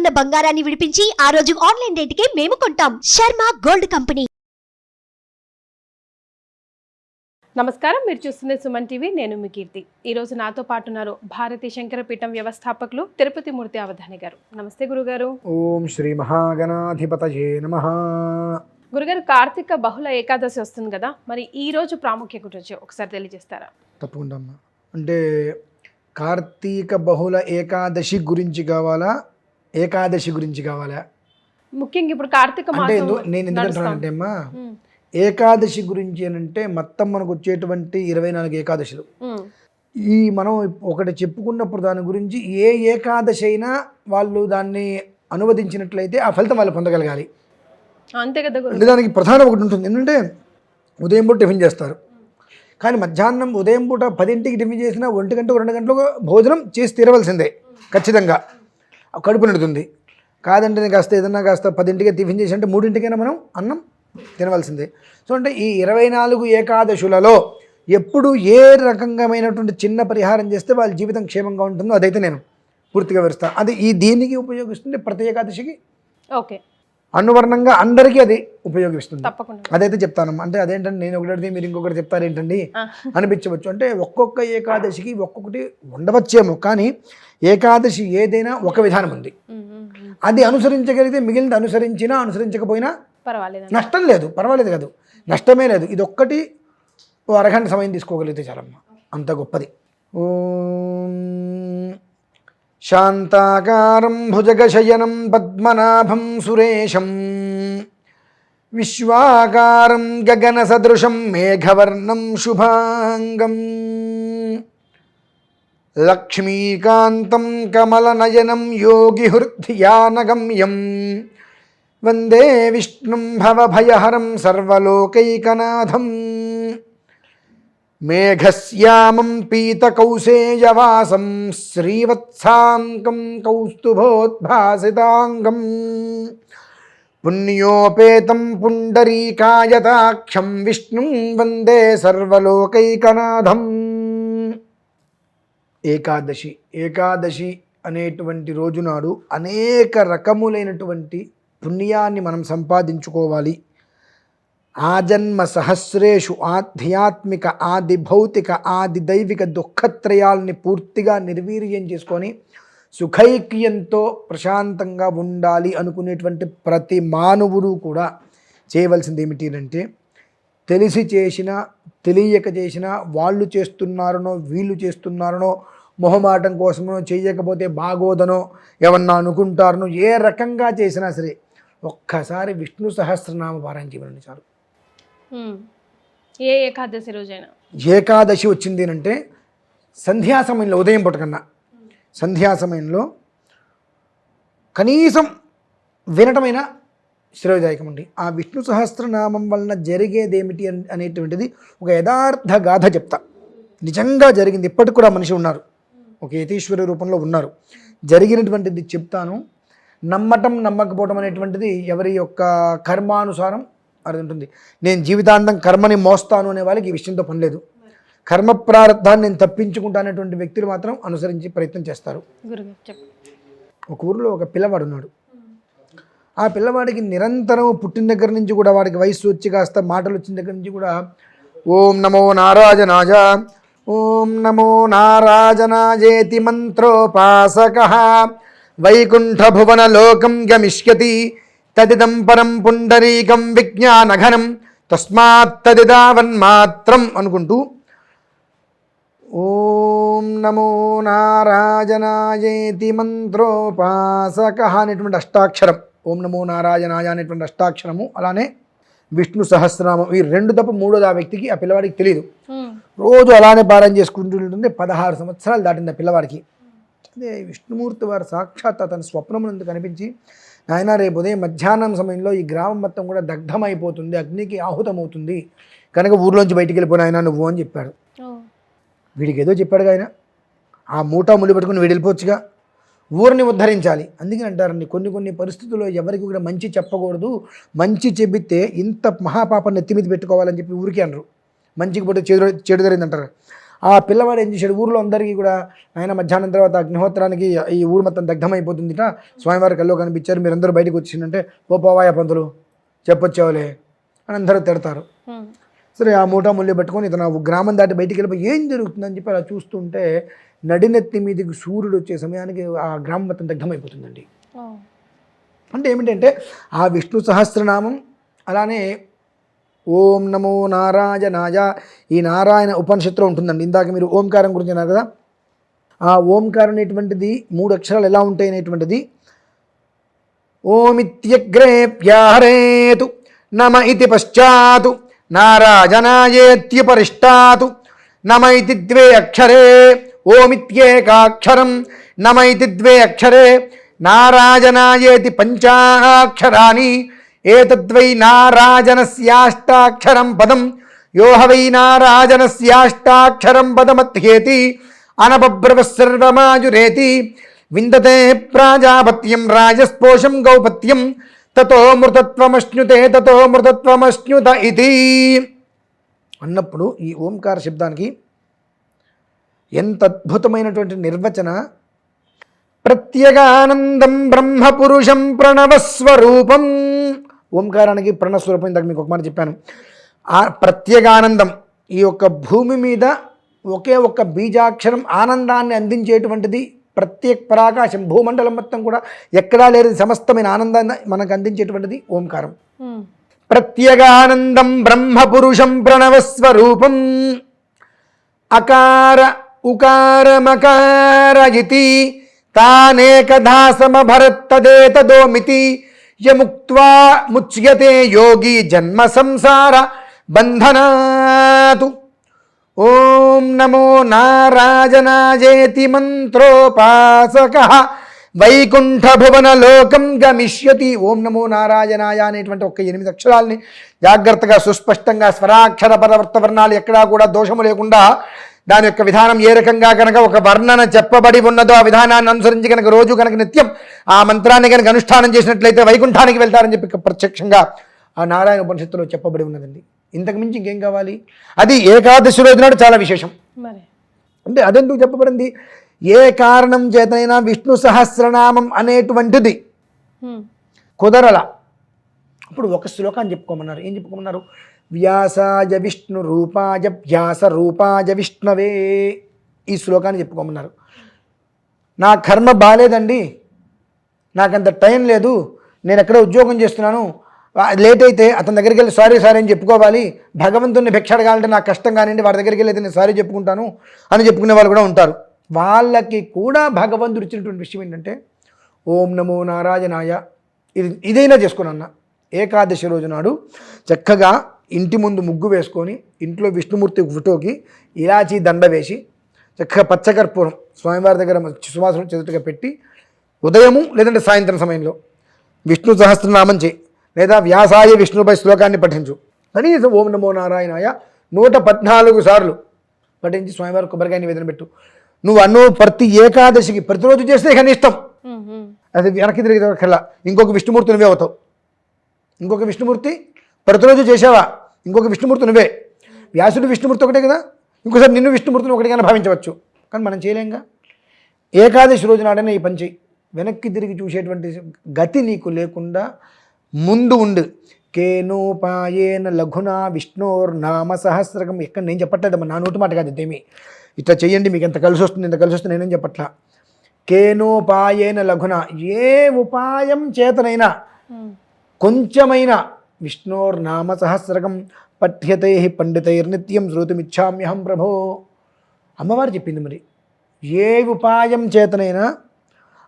ఉన్న బంగారాన్ని విడిపించి ఆ రోజు ఆన్లైన్ రేటుకే మేము కొంటాం. Sharma gold company. నమస్కారం, మీరు చూస్తుంది సుమన్ టీవీ. నేను మీ కీర్తి. ఈరోజు నాతో పాటు ఉన్నారు భారతీ శంకరపీఠం వ్యవస్థాపకులు తిరుపతి మూర్తి అవధాని గారు. నమస్తే గురుగారు. ఓం శ్రీ మహాగణాధిపతయే నమః. గురుగారు, కార్తీక బహుళ ఏకాదశి వస్తుంది కదా, మరి ఈ రోజు ప్రాముఖ్యత గురించి ఒకసారి తెలియజేస్తారా? తప్పకుండా అమ్మా. అంటే కార్తీక బహుళ ఏకాదశి గురించి కావాలా, ఏకాదశి గురించి కావాలా? ముఖ్యంగా ఇప్పుడు కార్తీక అంటే మాసం నేను ఎందుకంటానంటే అమ్మా, ఏకాదశి గురించి అంటే మొత్తం మనకు వచ్చేటువంటి 24 ఏకాదశులు. ఈ మనం ఒకటి చెప్పుకున్నప్పుడు దాని గురించి ఏ ఏకాదశి అయినా వాళ్ళు దాన్ని అనువదించినట్లయితే ఆ ఫలితం వాళ్ళు పొందగలగాలి. అంతే కదా గురు. అంటే దానికి ప్రధానం ఒకటి ఉంటుంది. ఎందుకంటే ఉదయం పూట టిఫిన్ చేస్తారు, కానీ మధ్యాహ్నం ఉదయం పూట 10ంటికి టిఫిన్ చేసినా 1 గంట 2 గంటలకు భోజనం చేసి తీరవలసిందే ఖచ్చితంగా. కడుపు నిండుతుంది. కాదంటే కాస్త ఏదన్నా కాస్త 10ంటికే టిఫిన్ చేసి అంటే 3ంటికైనా మనం అన్నం తినవలసిందే. సో అంటే ఈ 24 ఏకాదశులలో ఎప్పుడు ఏ రకంగామైనటువంటి చిన్న పరిహారం చేస్తే వాళ్ళ జీవితం క్షేమంగా ఉంటుందో అదైతే నేను పూర్తిగా వివరిస్తాను. అది ఈ దీనికి ఉపయోగిస్తుంది, ప్రతి ఏకాదశికి ఓకే అనువర్ణంగా అందరికీ అది ఉపయోగిస్తుంది. తప్పకుండా అదైతే చెప్తానమ్మా. అంటే అదేంటంటే నేను ఒకటి మీరు ఇంకొకటి చెప్తారేంటండి అనిపించవచ్చు. అంటే ఒక్కొక్క ఏకాదశికి ఒక్కొక్కటి ఉండవచ్చేమో, కానీ ఏకాదశి ఏదైనా ఒక విధానం ఉంది. అది అనుసరించగలిగితే మిగిలిన అనుసరించినా అనుసరించకపోయినా పర్వాలేదు, నష్టం లేదు, పర్వాలేదు కాదు, నష్టమే లేదు. ఇది ఒక్కటి ఓ అరగంట సమయం తీసుకోగలిగితే చాలమ్మా, అంత గొప్పది. ఓం శాంతాకారం భుజగశయనం పద్మనాభం సురేశం విశ్వాకారం గగన సదృశం మేఘవర్ణం శుభాంగం లక్ష్మీకాంతం కమలనయనం యోగిహృద్యానగమ్యం వందే విష్ణుం భవభయహరం సర్వలోకైకనాథం మేఘశ్యామం పీతకౌసేయవాసం శ్రీవత్సాంకం కౌస్తుభోద్భాసితాంగం పుణ్యోపేతం పుండరీకాయతాక్షం విష్ణుం వందే సర్వలోకైకనాథం. ఏకాదశి అనేటువంటి రోజు నాడు అనేక రకములైనటువంటి పుణ్యాన్ని మనం సంపాదించుకోవాలి. ఆజన్మ సహస్రేషు ఆధ్యాత్మిక ఆది భౌతిక ఆది దైవిక దుఃఖత్రయాల్ని పూర్తిగా నిర్వీర్యం చేసుకొని సుఖైక్యంతో ప్రశాంతంగా ఉండాలి అనుకునేటువంటి ప్రతి మానవుడు కూడా చేయవలసింది ఏమిటి అంటే, తెలిసి చేసినా తెలియక చేసినా, వాళ్ళు చేస్తున్నారనో వీళ్ళు చేస్తున్నారనో, మొహమాటం కోసమో, చేయకపోతే బాగోదనో, ఏమన్నా అనుకుంటారనో, ఏ రకంగా చేసినా సరే ఒక్కసారి విష్ణు సహస్రనామ పారాయణ చేయండి చాలు. ఏ ఏకాదశి రోజైనా ఏకాదశి వచ్చింది అంటే సంధ్యా సమయంలో, ఉదయం పూట కన్నా సంధ్యా సమయంలో కనీసం వినటమైన శ్రేయోదాయకం అండి. ఆ విష్ణు సహస్రనామం వలన జరిగేదేమిటి అనేటువంటిది ఒక యథార్థ గాథ చెప్తా. నిజంగా జరిగింది, ఇప్పటికి కూడా మనిషి ఉన్నారు, ఒక యతీశ్వరి రూపంలో ఉన్నారు. జరిగినటువంటిది చెప్తాను. నమ్మటం నమ్మకపోవడం అనేటువంటిది ఎవరి యొక్క కర్మానుసారం అది ఉంటుంది. నేను జీవితాంతం కర్మని మోస్తాను అనే వాళ్ళకి ఈ విషయంతో పని లేదు. కర్మ ప్రారంధాన్ని నేను తప్పించుకుంటానేటువంటి వ్యక్తులు మాత్రం అనుసరించి ప్రయత్నం చేస్తారు. ఒక ఊరిలో ఒక పిల్లవాడు ఉన్నాడు. ఆ పిల్లవాడికి నిరంతరం పుట్టిన దగ్గర నుంచి కూడా, వాడికి వయస్సు వచ్చి కాస్త మాటలు వచ్చిన దగ్గర నుంచి కూడా ఓం నమో నారాజనాజ, ఓం నమో నారాజనాజేతి మంత్రోపాసకః వైకుంఠ భువన లోకం గమిష్యతి తదిదం పరం పుండరీకం విజ్ఞానఘనం తస్మాత్ తదిదావన్మాత్రం అనుకుంటూ ఓం నమో నారాజనాయేతి మంత్రోపాసకః అనేటువంటి అష్టాక్షరం, ఓం నమో నారాయణాయ అనేటువంటి అష్టాక్షరము, అలానే విష్ణు సహస్రనామం, ఈ రెండు తప్ప మూడోది ఆ వ్యక్తికి, ఆ పిల్లవాడికి తెలియదు. రోజు అలానే పారాయణ చేసుకుంటూ ఉంటుంది. 16 సంవత్సరాలు దాటింది ఆ పిల్లవాడికి. అదే విష్ణుమూర్తి వారు సాక్షాత్ అతని స్వప్నమునందు కనిపించి, నాయన రేపు ఉదయం మధ్యాహ్నం సమయంలో ఈ గ్రామం మొత్తం కూడా దగ్ధమైపోతుంది, అగ్నికి ఆహుతమవుతుంది కనుక ఊర్లోంచి బయటికి వెళ్ళిపోయిన ఆయన నువ్వు అని చెప్పాడు. వీడికి ఏదో చెప్పాడుగా ఆయన, ఆ మూటా ముళ్ళు పెట్టుకుని వీడు వెళ్ళిపోవచ్చుగా, ఊరిని ఉద్ధరించాలి. అందుకని అంటారండి, కొన్ని పరిస్థితుల్లో ఎవరికి కూడా మంచి చెప్పకూడదు, మంచి చెబితే ఇంత మహాపాపాన్ని నెత్తి మీద పెట్టుకోవాలని చెప్పి ఊరికే అనరు. మంచికి పోతే చెడు జరిగింది అంటారు. ఆ పిల్లవాడు ఏం చేశాడు, ఊర్లో అందరికీ కూడా ఆయన మధ్యాహ్నం తర్వాత అగ్నిహోత్రానికి ఈ ఊరు మొత్తం దగ్ధమైపోతుందిట, స్వామివారి కల్లో కనిపించారు, మీరందరూ బయటకు వచ్చిందంటే పోవాయా పంతులు చెప్పొచ్చావులే అని అందరూ తిడతారు. సరే ఆ మూటా ముళ్ళు పెట్టుకొని ఇతను గ్రామం దాటి బయటికి వెళ్ళిపోయి ఏం జరుగుతుందని చెప్పి అలా చూస్తుంటే నడినెత్తి మీదకి సూర్యుడు వచ్చే సమయానికి ఆ గ్రామం మొత్తం దగ్ధమైపోతుందండి. అంటే ఏమిటంటే ఆ విష్ణు సహస్రనామం అలానే ఓం నమో నారాయణాయ ఈ నారాయణ ఉపనిషత్తులో ఉంటుందండి. ఇందాక మీరు ఓంకారం గురించి అన్నారు కదా, ఆ ఓంకారం అనేటువంటిది 3 అక్షరాలు ఎలా ఉంటాయి అనేటువంటిది ఓమిత్యగ్రే వ్యాహరేతు నమ ఇతి పశ్చాతు నారాయణాయేత్యుపరిష్టాతు నమ ఇతి 2 అక్షరే ఓమిత్యేకాక్షరం నమ ఇతి 2 అక్షరే నారాయణాయేతి 5 అక్షరాణి ఏతద్వై నారాజనస్యాష్టాక్షరం పదం యోహ వై నారాజనస్యాష్టాక్షరం పదమధ్యేతి అనబభ్రవ సర్వమాజురేతి విందతే ప్రాజాపత్యం రాజస్పోషం గౌపత్యం తతో మృతత్వమశ్నుత ఇది అన్నప్పుడు ఈ ఓంకార శబ్దానికి ఎంత అద్భుతమైనటువంటి నిర్వచన. ప్రత్యేగానందం బ్రహ్మపురుషం ప్రణవస్వరూపం. ఓంకారానికి ప్రణవస్వరూపం ఇందాక మీకు ఒక మాట చెప్పాను. ఆ ప్రత్యేగానందం ఈ యొక్క భూమి మీద ఒకే ఒక్క బీజాక్షరం ఆనందాన్ని అందించేటువంటిది ప్రత్యేక పరాకాశం, భూమండలం మొత్తం కూడా ఎక్కడా లేని సమస్తమైన ఆనందాన్ని మనకు అందించేటువంటిది ఓంకారం. ప్రత్యేగానందం బ్రహ్మపురుషం ప్రణవస్వరూపం అకార ఉకారమకార ఇతి తానేకధా సమభరత్తదేతదోమితి యముక్త్వా ముచ్యతే యోగి జన్మ సంసార బంధనాతు. ఓం నమో నారాజనాయేతి మంత్రోపాసకః వైకుంఠ భువన లోకం గమిష్యతి. ఓం నమో నారాయణాయ అనేటువంటి ఒక 8 అక్షరాలని జాగ్రత్తగా సుస్పష్టంగా స్వరాక్షర పరవర్త వర్ణాలు ఎక్కడా కూడా దోషము లేకుండా దాని యొక్క విధానం ఏ రకంగా కనుక ఒక వర్ణన చెప్పబడి ఉన్నదో ఆ విధానాన్ని అనుసరించి కనుక రోజు కనుక నిత్యం ఆ మంత్రాన్ని కనుక అనుష్ఠానం చేసినట్లయితే వైకుంఠానికి వెళ్తారని చెప్పి ప్రత్యక్షంగా ఆ నారాయణ ఉపనిషత్తులో చెప్పబడి ఉన్నదండి. ఇంతకు మించి ఇంకేం కావాలి? అది ఏకాదశి రోజు నాడు చాలా విశేషం. అంటే అదెందుకు చెప్పబడింది? ఏ కారణం చేతనైనా విష్ణు సహస్రనామం అనేటువంటిది కుదరల అప్పుడు ఒక శ్లోకాన్ని చెప్పుకోమన్నారు. ఏం చెప్పుకోమన్నారు? వ్యాసాయ విష్ణు రూపాయ వ్యాస రూపాయ విష్ణవే. ఈ శ్లోకాన్ని చెప్పుకోమన్నారు. నా కర్మ బాలేదండి, నాకంత టైం లేదు, నేను ఎక్కడ ఉద్యోగం చేస్తున్నాను, లేట్ అయితే అతని దగ్గరికి వెళ్ళి సారీ అని చెప్పుకోవాలి, భగవంతుని భిక్ష అడగాలంటే నాకు కష్టం కానివ్వండి, వారి దగ్గరికి వెళ్ళి అయితే నేను సారీ చెప్పుకుంటాను అని చెప్పుకునే వాళ్ళు కూడా ఉంటారు. వాళ్ళకి కూడా భగవంతుడు ఇచ్చినటువంటి విషయం ఏంటంటే ఓం నమో నారాయణాయ. ఇదైనా చేసుకున్నా ఏకాదశి రోజు నాడు చక్కగా ఇంటి ముందు ముగ్గు వేసుకొని ఇంట్లో విష్ణుమూర్తి ఫోటోకి ఇలాచీ దండ వేసి చక్కగా పచ్చకర్పూరం స్వామివారి దగ్గర సువాసన చెదుటగా పెట్టి ఉదయము లేదంటే సాయంత్రం సమయంలో విష్ణు సహస్రనామం చేయి, లేదా వ్యాసాయ విష్ణుపై శ్లోకాన్ని పఠించు. కనీసం ఓం నమో నారాయణాయ 114 సార్లు పఠించి స్వామివారి కొబ్బరికాయ నివేదన పెట్టు. నువ్వు ప్రతి ఏకాదశికి ప్రతిరోజు చేస్తే కనిష్టం అది వెనక్కి తిరిగి కల్లా ఇంకొక విష్ణుమూర్తి నువ్వే అవుతావు. ఇంకొక విష్ణుమూర్తి ప్రతిరోజు చేసావా, ఇంకొక విష్ణుమూర్తి నువ్వే. వ్యాసుడు విష్ణుమూర్తి ఒకటే కదా, ఇంకోసారి నిన్ను విష్ణుమూర్తిని ఒకటిగానే భావించవచ్చు, కానీ మనం చేయలేంగా. ఏకాదశి రోజు నాడనే ఈ పని చేయి. వెనక్కి తిరిగి చూసేటువంటి గతి నీకు లేకుండా ముందు ఉండు. కేనోపాయేన లఘునా విష్ణోర్నామ సహస్రకం. ఎక్కడ నేను చెప్పట్లేదమ్మా, నా నోటి మాట కాదు ఇదేమి. ఇట్లా చెయ్యండి, మీకు ఎంత కలిసి వస్తుంది ఇంత కలిసి వస్తుంది నేనేం చెప్పట్లా. కేనోపాయేన లఘున, ఏ ఉపాయం చేతనైనా కొంచెమైనా విష్ణోర్నామ సహస్రకం పఠ్యతే పండితైర్నిత్యం శ్రోతుమిచ్చామ్యహం ప్రభో. అమ్మవారు చెప్పింది. మరి ఏ ఉపాయం చేతనైనా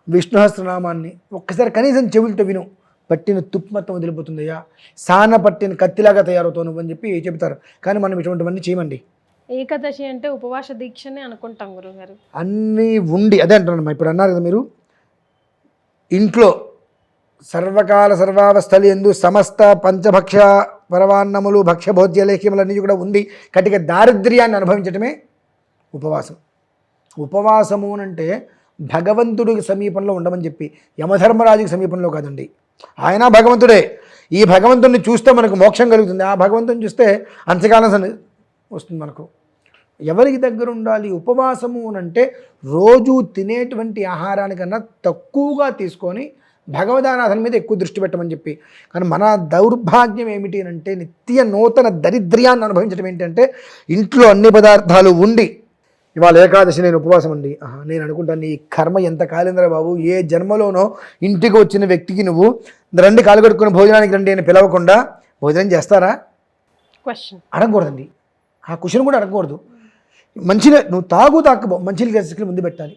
విష్ణు సహస్రనామాన్ని ఒక్కసారి కనీసం చెవులతో విను, పట్టిన తుప్పు మొత్తం వదిలిపోతుందయ్యా, సాన పట్టిన కత్తిలాగా తయారవుతావు నువ్వు అని చెప్పి చెబుతారు. కానీ మనం ఇటువంటివన్నీ చేయమండి. ఏకాదశి అంటే ఉపవాస దీక్షనే అనుకుంటాం గురుగారు. అన్నీ ఉండి అదే అంటున్నాను. ఇప్పుడు అన్నారు కదా మీరు, ఇంట్లో సర్వకాల సర్వావస్థలు ఎందు సమస్త పంచభక్ష పరవాన్నములు భక్ష్య భోజ్యలేఖ్యములన్నీ కూడా ఉంది కటిక దారిద్ర్యాన్ని అనుభవించటమే ఉపవాసం. ఉపవాసము అంటే భగవంతుడికి సమీపంలో ఉండమని చెప్పి, యమధర్మరాజుకి సమీపంలో కాదండి. ఆయన భగవంతుడే. ఈ భగవంతుడిని చూస్తే మనకు మోక్షం కలుగుతుంది, ఆ భగవంతుని చూస్తే అంత్యకాలం వస్తుంది మనకు. ఎవరికి దగ్గర ఉండాలి ఉపవాసము అని అంటే రోజు తినేటువంటి ఆహారానికన్నా తక్కువగా తీసుకొని భగవదారాధన మీద ఎక్కువ దృష్టి పెట్టమని చెప్పి. కానీ మన దౌర్భాగ్యం ఏమిటి అని అంటే నిత్య నూతన దరిద్ర్యాన్ని అనుభవించడం ఏంటంటే ఇంట్లో అన్ని పదార్థాలు ఉండి ఇవాళ ఏకాదశి నేను ఉపవాసం అండి, నేను అనుకుంటాను నీ కర్మ ఎంత కాలిందిరా బాబు, ఏ జన్మలోనో ఇంటికి వచ్చిన వ్యక్తికి నువ్వు రండి కాలు కడుక్కుని భోజనానికి రండి అని పిలవకుండా భోజనం చేస్తారా? అడగకూడదండి. ఆ క్వశ్చన్ కూడా అడగకూడదు. మంచిగా నువ్వు తాగబో మంచిగా తీసుకెళ్ళి ముందు పెట్టాలి.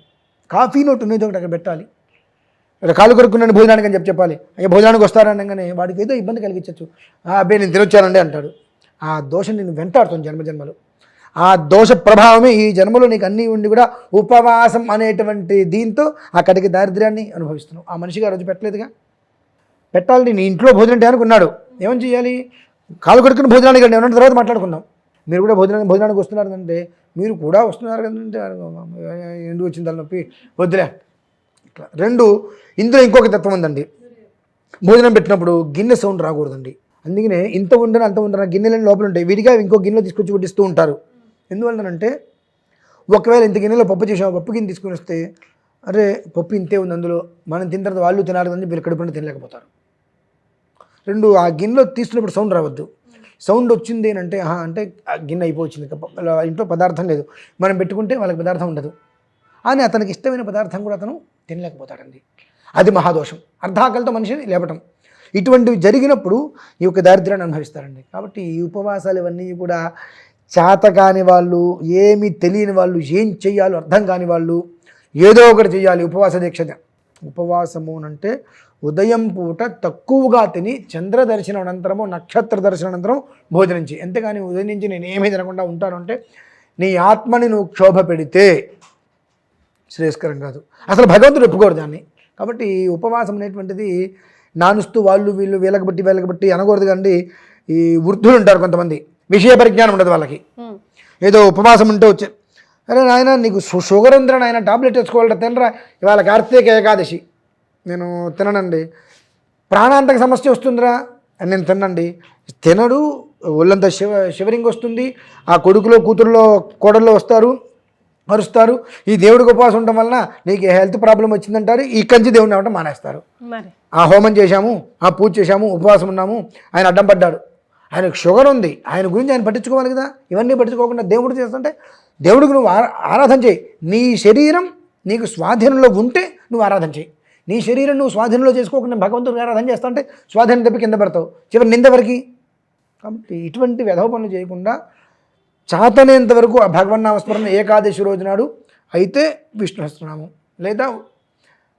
కాఫీ నోట్ ఉన్నది ఒకటి అక్కడ పెట్టాలి. కాలు కొరుక్కున్నాను భోజనానికి అని చెప్పాలి. అయ్యా భోజనానికి వస్తారనగానే వాడికి ఏదో ఇబ్బంది కలిగించవచ్చు. అబ్బాయి నేను తినొచ్చానండి అంటాడు. ఆ దోషం నేను వెంటాడుతుంది జన్మజన్మలు. ఆ దోష ప్రభావమే ఈ జన్మలో నీకు అన్నీ ఉండి కూడా ఉపవాసం అనేటువంటి దీంతో ఆ కటికి దారిద్ర్యాన్ని అనుభవిస్తున్నావు. ఆ మనిషిగా రోజు పెట్టలేదుగా, పెట్టాలని నీ ఇంట్లో భోజనం టైంకి ఉన్నాడు, ఏమని చేయాలి? కాలు కొడుకుని భోజనానికి రండి ఏమన్నా తర్వాత మాట్లాడుకుందాం. మీరు కూడా భోజనానికి వస్తున్నారంటే మీరు కూడా వస్తున్నారు కదంటే ఎందుకు వచ్చింది తలనొప్పి వద్దులే. ఇట్లా రెండు. ఇందులో ఇంకొక తత్వం ఉందండి. భోజనం పెట్టినప్పుడు గిన్నె సౌండ్ రాకూడదండి. అందుకనే ఇంత ఉండన అంత ఉండన గిన్నెలని లోపల ఉంటాయి, విడిగా ఇంకో గిన్నెలో తీసుకొచ్చి వడ్డిస్తూ ఉంటారు. ఎందువల్లనంటే ఒకవేళ ఇంత గిన్నెలో పప్పు చేసాము, పప్పు గిన్నె తీసుకుని వస్తే అరే పప్పు ఇంతే ఉంది అందులో, మనం తిన్న తర్వాత వాళ్ళు తినాలి అని వీళ్ళు కడుపున తినలేకపోతారు. రెండు, ఆ గిన్నెలో తీసుకున్నప్పుడు సౌండ్ రావద్దు. సౌండ్ వచ్చింది అంటే అంటే ఆ గిన్నె అయిపోయింది, ఇంట్లో పదార్థం లేదు, మనం పెట్టుకుంటే వాళ్ళకి పదార్థం ఉండదు అని అతనికి ఇష్టమైన పదార్థం కూడా అతను తినలేకపోతాడండి. అది మహాదోషం. అర్ధాకలితో మనిషిని లేపటం. ఇటువంటివి జరిగినప్పుడు ఈ యొక్క దారిద్ర్యాన్ని అనుభవిస్తారండి. కాబట్టి ఈ ఉపవాసాలు ఇవన్నీ కూడా చేత కాని వాళ్ళు, ఏమీ తెలియని వాళ్ళు, ఏం చెయ్యాలో అర్థం కాని వాళ్ళు ఏదో ఒకటి చేయాలి. ఉపవాస దీక్ష. ఉపవాసము అంటే ఉదయం పూట తక్కువగా తిని చంద్ర దర్శనం అనంతరము నక్షత్ర దర్శనం అనంతరం భోజనం చేయి. ఎంతగాని ఉదయం నుంచి నేను ఏమీ తినకుండా ఉంటాను అంటే నీ ఆత్మని నువ్వు క్షోభ పెడితే శ్రేయస్కరం కాదు. అసలు భగవంతుడు ఒప్పుకోరు దాన్ని. కాబట్టి ఈ ఉపవాసం అనేటువంటిది నానుస్తూ వాళ్ళు వీళ్ళు వీళ్ళకి బట్టి అనకూడదు. కానీ ఈ వృద్ధులు ఉంటారు కొంతమంది, విషయ పరిజ్ఞానం ఉండదు వాళ్ళకి. ఏదో ఉపవాసం ఉంటే వచ్చే అరే నాయన నీకు షుగర్ ఉందిరా నాయన, టాబ్లెట్ వేసుకోవాలరా, తినరా, ఇవాళ కార్తీక ఏకాదశి నేను తిననండి. ప్రాణాంతక సమస్య వస్తుందిరా అని నేను తినండి. తినడు, ఒళ్ళంతా షివరింగ్ వస్తుంది. ఆ కొడుకులో కూతురులో కోడల్లో వస్తారు, అరుస్తారు. ఈ దేవుడికి ఉపవాసం ఉండటం వలన నీకు హెల్త్ ప్రాబ్లం వచ్చిందంటారు. ఈ కంచి దేవుడిని అవ్వటం మానేస్తారు. ఆ హోమం చేశాము, ఆ పూజ చేశాము, ఉపవాసం ఉన్నాము, ఆయన అడ్డం పడ్డాడు, ఆయనకు షుగర్ ఉంది, ఆయన గురించి ఆయన పట్టించుకోవాలి కదా. ఇవన్నీ పట్టించుకోకుండా దేవుడు చేస్తుంటే దేవుడికి నువ్వు ఆరాధన చేయి. నీ శరీరం నీకు స్వాధీనంలో ఉంటే నువ్వు ఆరాధన చేయి. నీ శరీరం నువ్వు స్వాధీనంలో చేసుకోకుండా భగవంతుడికి ఆరాధన చేస్తా అంటే స్వాధీనం తప్పి కింద పడతావు, చివరి నిందవరకు. కాబట్టి ఇటువంటి వెధవ పనులు చేయకుండా చాతనేంత వరకు ఆ భగవన్నామస్మరణ ఏకాదశి రోజు నాడు అయితే విష్ణు సహస్రనామం లేదా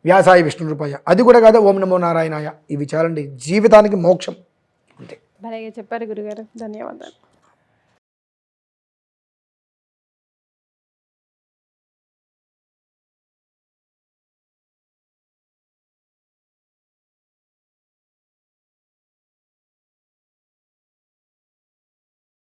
వ్యాసాయ విష్ణు రూపాయ, అది కూడా కాదు ఓం నమో నారాయణాయ. ఇవి చాలండి జీవితానికి మోక్షం. అంతే. భలేగా చెప్పారు గురుగారు, ధన్యవాదాలు.